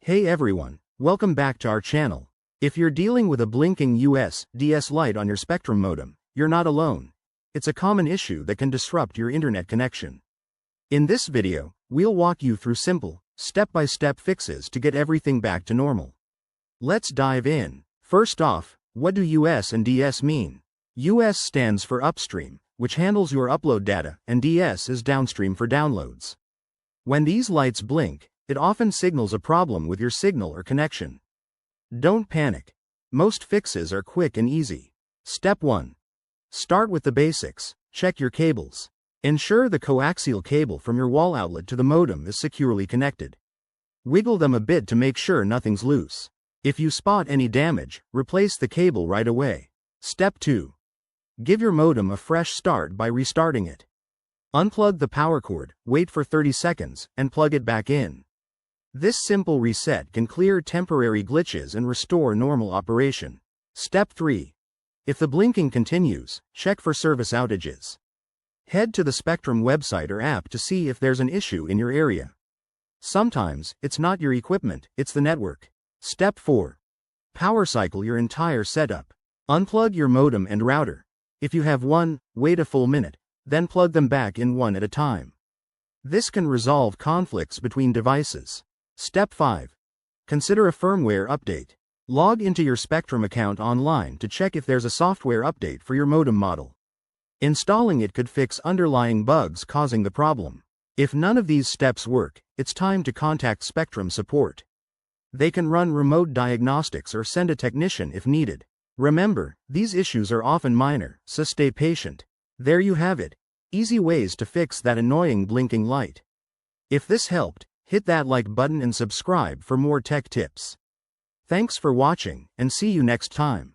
Hey everyone, welcome back to our channel. If you're dealing with a blinking USDS light on your Spectrum modem, you're not alone. It's a common issue that can disrupt your internet connection. In this video, we'll walk you through simple, step-by-step fixes to get everything back to normal. Let's dive in. First off, what do US and DS mean? US stands for upstream, which handles your upload data, and DS is downstream for downloads. When these lights blink, it often signals a problem with your signal or connection. Don't panic. Most fixes are quick and easy. Step 1. Start with the basics. Check your cables. Ensure the coaxial cable from your wall outlet to the modem is securely connected. Wiggle them a bit to make sure nothing's loose. If you spot any damage, replace the cable right away. Step 2. Give your modem a fresh start by restarting it. Unplug the power cord, wait for 30 seconds, and plug it back in. This simple reset can clear temporary glitches and restore normal operation. Step 3. If the blinking continues, check for service outages. Head to the Spectrum website or app to see if there's an issue in your area. Sometimes, it's not your equipment, it's the network. Step 4. Power cycle your entire setup. Unplug your modem and router. If you have one, wait a full minute, then plug them back in one at a time. This can resolve conflicts between devices. Step 5. Consider a firmware update. Log into your Spectrum account online to check if there's a software update for your modem model. Installing it could fix underlying bugs causing the problem. If none of these steps work, it's time to contact Spectrum support. They can run remote diagnostics or send a technician if needed. Remember, these issues are often minor, so stay patient. There you have it. Easy ways to fix that annoying blinking light. If this helped, hit that like button and subscribe for more tech tips. Thanks for watching, and see you next time.